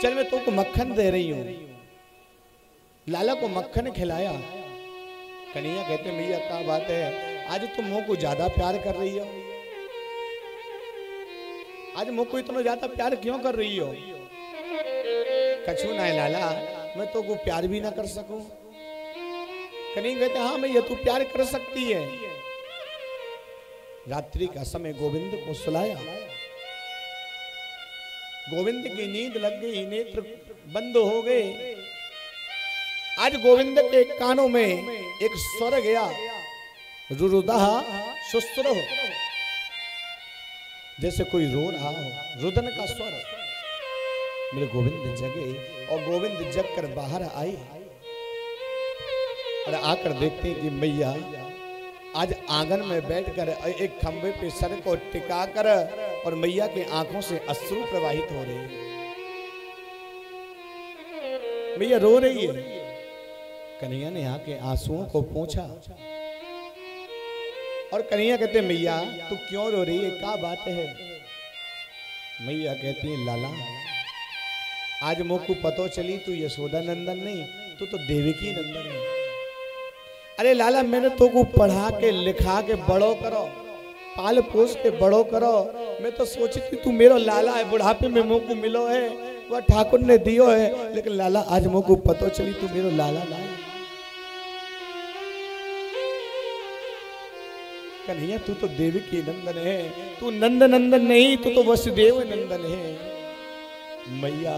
चल मैं तुमको मक्खन दे रही हूं। लाला को मक्खन खिलाया। कन्हैया कहते मैया क्या बात है, आज तुम मुझ को ज्यादा प्यार कर रही हो, आज मुझ को इतना ज्यादा प्यार क्यों कर रही हो? कछु ना है लाला, मैं तो को प्यार भी ना कर सकूं। कन्हैया कहते हाँ मैया तू प्यार कर सकती है। रात्रि का समय गोविंद को सुलाया। गोविंद की नींद लग गई, नेत्र बंद हो गए। आज गोविंद के कानों में एक स्वर गया, रुरुदह सुस्रो, जैसे कोई रो रहा हो, रुदन का स्वर। मेरे गोविंद जगे और गोविंद जग कर बाहर आई और आकर देखते हैं कि मैया आज आंगन में बैठकर एक खंबे पे सर को टिकाकर और मैया के आंखों से अश्रु प्रवाहित हो रहे हैं। मैया रो रही है। कन्हैया ने आके आंसुओं को पोंछा और कन्हैया कहते मैया तू क्यों रो रही है, क्या बात है? मैया कहती है लाला आज मुझको पतो चली तू यशोदा नंदन नहीं, तू तो देवकी नंदन है। अरे लाला मैंने तो को पढ़ा के लिखा के बड़ो करो, पाल पोस के बड़ो करो। मैं तो सोची थी तू मेरा लाला है, बुढ़ापे में मुझ को मिलो है, वह ठाकुर ने दियो है, लेकिन लाला आज मुझ को पतो चली तू मेरा लाला ना है। कन्हैया तू तो देवकी नंदन है, तू नंद नंदन नहीं, तू तो वसुदेव नंदन है। मैया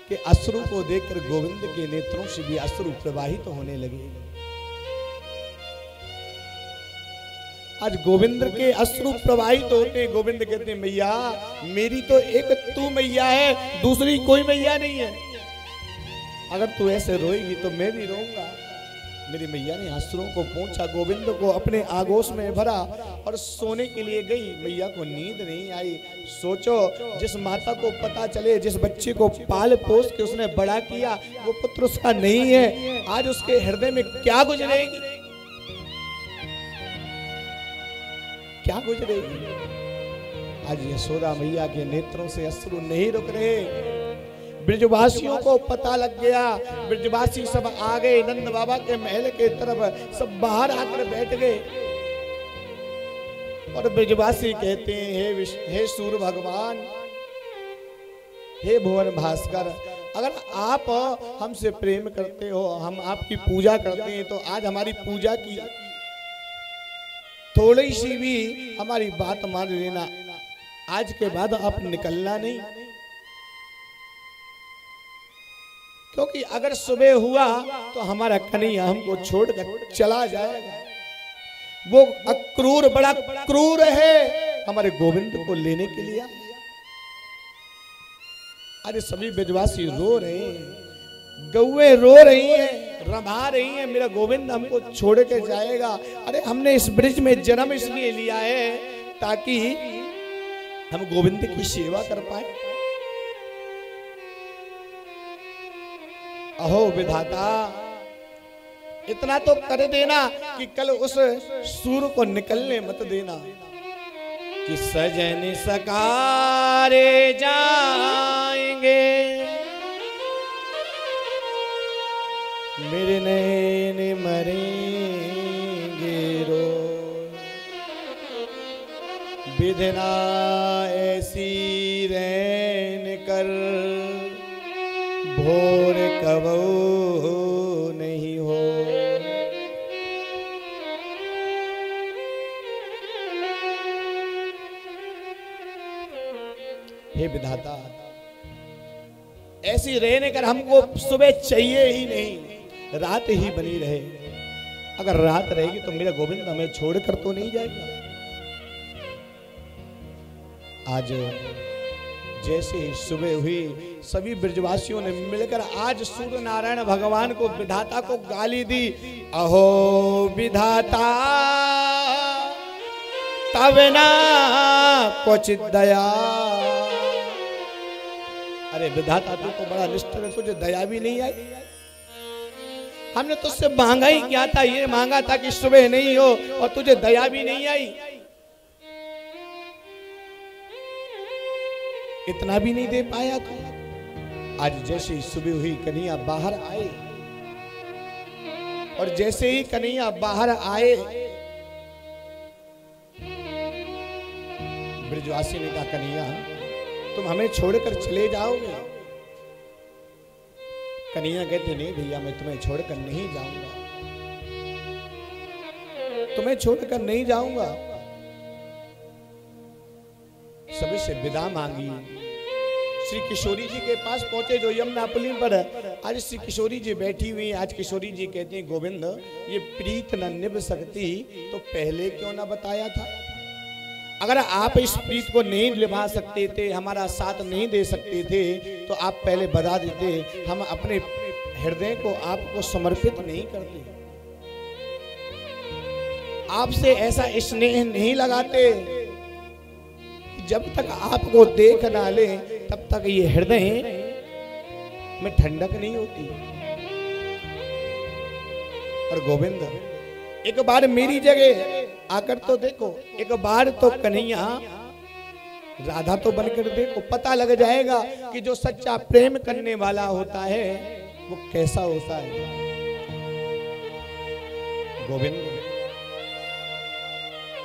के अश्रु को देखकर गोविंद के नेत्रों से भी अश्रु प्रवाहित होने लगे। आज गोविंद के अश्रु प्रवाहित होते। गोविंद कहते मैया मेरी तो एक तू मैया है, दूसरी कोई मैया नहीं है। अगर तू ऐसे रोएगी तो मैं भी रोऊंगा। मेरी मैया ने अश्रुओं को पोंछा, गोविंद को अपने आगोश में भरा और सोने के लिए गई। मैया को नींद नहीं आई। सोचो जिस माता को पता चले, जिस बच्चे को पाल पोस के उसने बड़ा किया वो पुत्र उसका नहीं है, आज उसके हृदय में क्या गुजरेगी, क्या गुजरेगी? आज यशोदा मैया के नेत्रों से अश्रु नहीं रुक रहे। ब्रजवासियों को पता लग गया। ब्रजवासी सब आ गए नंद बाबा के महल के तरफ, सब बाहर आकर बैठ गए और ब्रजवासी कहते हैं हे सूर्य भगवान, हे भुवन भास्कर, अगर आप हमसे प्रेम करते हो, हम आपकी पूजा करते हैं, तो आज हमारी पूजा की थोड़ी सी भी हमारी बात मान लेना। आज के बाद आप निकलना नहीं, क्योंकि अगर सुबह हुआ तो हमारा कन्हैया हमको छोड़कर चला जाएगा। वो अक्रूर, बड़ा क्रूर है, हमारे गोविंद को लेने के लिए। अरे सभी ब्रजवासी रो रहे हैं, गौएं रो रही हैं, रभा रही हैं, मेरा गोविंद हमको छोड़ के जाएगा। अरे हमने इस ब्रिज में जन्म इसलिए लिया है ताकि हम गोविंद की सेवा कर पाए। अहो विधाता, इतना तो कर देना कि कल उस सूर को निकलने मत देना कि सजन सकारे जाएंगे, मेरे नैन मरेंगे रो, विधना ऐसी रैन कर भोर कबो नहीं हो। हे विधाता, ऐसी रहने कर हमको सुबह चाहिए ही नहीं, रात ही बनी रहे। अगर रात रहेगी तो मेरा गोविंद हमें छोड़कर तो नहीं जाएगा। आज जैसे ही सुबह हुई, सभी ब्रजवासियों ने मिलकर आज सूर्य नारायण भगवान को, विधाता को गाली दी। अहो विधाता तब ना कुछ दया। अरे विधाता तू तो बड़ा निष्ठुर है, तुझे दया भी नहीं आई। हमने तुझसे मांगा ही क्या था, ये मांगा था कि सुबह नहीं हो, और तुझे दया भी नहीं आई। इतना भी नहीं दे पाया तू। आज जैसे ही सुबह हुई कन्हैया बाहर आए, और जैसे ही कन्हैया बाहर आए, ब्रजवासी ने कहा कन्हैया तुम हमें छोड़कर चले जाओगे? कन्हैया कहते नहीं भैया, मैं तुम्हें छोड़कर नहीं जाऊंगा, तुम्हें छोड़कर नहीं जाऊंगा। सभी से विदा मांगी, श्री किशोरी जी के पास पहुंचे जो यमुना पुली पर आज श्री किशोरी जी बैठी हुई। आज किशोरी जी कहते हैं गोविंद ये प्रीत न निभ सकती तो पहले क्यों ना बताया था? अगर आप इस प्रीत को नहीं निभा सकते थे, हमारा साथ नहीं दे सकते थे, तो आप पहले बता देते, हम अपने हृदय को आपको समर्पित नहीं करते, आपसे ऐसा स्नेह नहीं लगाते। जब तक आपको देख ना ले तब तक ये हृदय में ठंडक नहीं होती। और गोविंद एक बार मेरी जगह आकर तो देखो, एक बार तो कन्हैया राधा तो बनकर देखो, पता लग जाएगा कि जो सच्चा प्रेम करने वाला होता है वो कैसा होता है। गोविंद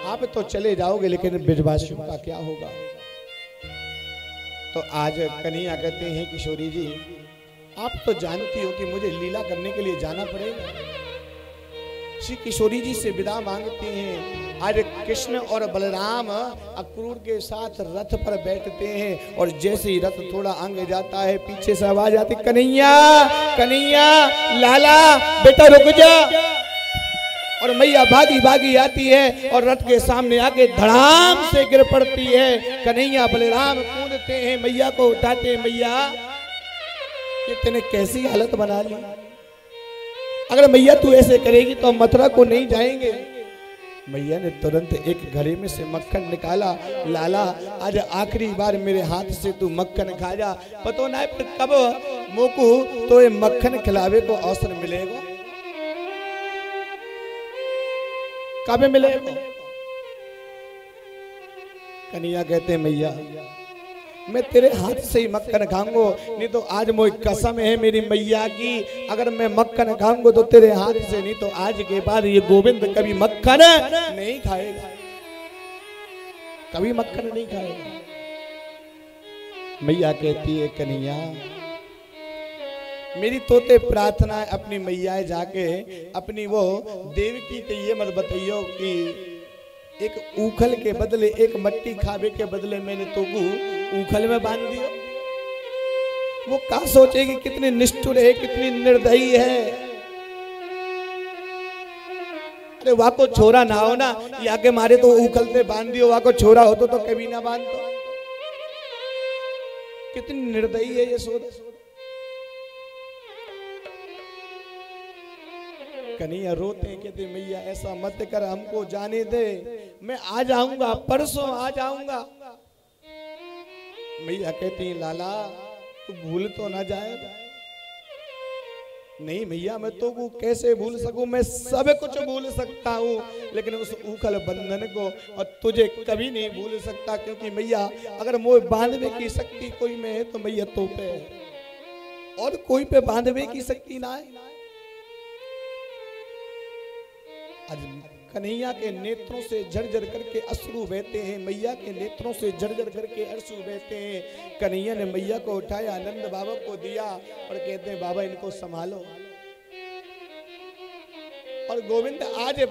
आप तो चले जाओगे लेकिन ब्रजवासियों का क्या होगा? तो आज कन्हैया कहते हैं किशोरी जी आप तो जानती हो कि मुझे लीला करने के लिए जाना पड़ेगा। श्री किशोरी जी से विदा मांगते हैं। आज कृष्ण और बलराम अक्रूर के साथ रथ पर बैठते हैं, और जैसे ही रथ थोड़ा आगे जाता है पीछे से आवाज आती कन्हैया कन्हैया लाला बेटा रुक जा। और मैया भागी भागी आती है और रथ के सामने आके धड़ाम से गिर पड़ती है। कन्हैया बलराम कूदते हैं, मैया को उठाते हैं। मैया ये तूने कैसी हालत बना ली, अगर मैया तू ऐसे करेगी तो हम मथुरा को नहीं जाएंगे। मैया ने तुरंत एक घड़े में से मक्खन निकाला, लाला आज आखिरी बार मेरे हाथ से तू मक्खन खा जा, पता ना कब मोकू तो ये मक्खन खिलावे को अवसर मिलेगा, कब मिलेगा। कन्हैया कहते मैया मैं तेरे हाथ से ही मक्खन खाऊंगा, नहीं तो आज मोई कसम है मेरी मैया की, अगर मैं मक्खन खाऊंगा तो तेरे हाथ से, नहीं तो आज के बाद ये गोविंद कभी मक्खन नहीं खाएगा, कभी मक्खन नहीं खाएगा। मैया कहती है कन्हैया मेरी तोते प्रार्थना है अपनी मैया जाके अपनी वो देवकी के ये मत बताइयो कि एक ऊखल के बदले, एक मट्टी खावे के बदले मैंने तो ऊखल में बांध दिया। वो क्या सोचेगी कितनी निष्ठुर है, कितनी निर्दयी है। अरे वहां को छोरा ना हो ना, या के मारे तो ऊखल से बांध दियो, वहां को छोरा हो तो कभी ना बांध दो। कितनी निर्दयी है ये सोच। कन्हैया रोते हैं, कहते मैया ऐसा मत कर, हमको जाने दे, मैं आ जाऊंगा, परसों आ जाऊंगा। मैया कहती लाला तू भूल तो ना जाएगा। नहीं मैया मैं तो वो कैसे भूल सकूं, मैं सब कुछ भूल सकता हूँ लेकिन उस ऊखल बंधन को और तुझे कभी नहीं भूल सकता, क्योंकि मैया अगर मोह बांधने की शक्ति कोई में है तो मैया तो पे है, और कोई पे बांधने की शक्ति ना है। आज कन्हैया के नेत्रों से झरझर करके अश्रु बहते हैं, मैया के नेत्रों से झरझर करके अश्रु बहते हैं। कन्हैया ने मैया को उठाया, आनंद बाबा को दिया और कहते हैं बाबा इनको संभालो। और गोविंद आज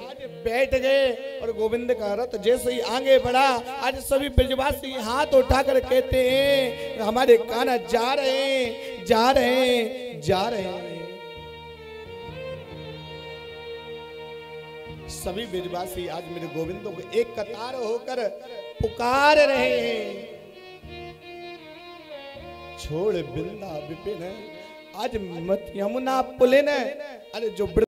बैठ गए, और गोविंद का रथ जैसे ही आगे बढ़ा, आज सभी ब्रजवासी हाथ उठाकर कहते हैं हमारे कान्हा जा रहे हैं, जा रहे हैं, जा रहे हैं। सभी ब्रजवासी आज मेरे गोविंदों को एक कतार होकर पुकार रहे हैं, छोड़ बिंदा विपिन। आज मत यमुना पुलिन, अरे जो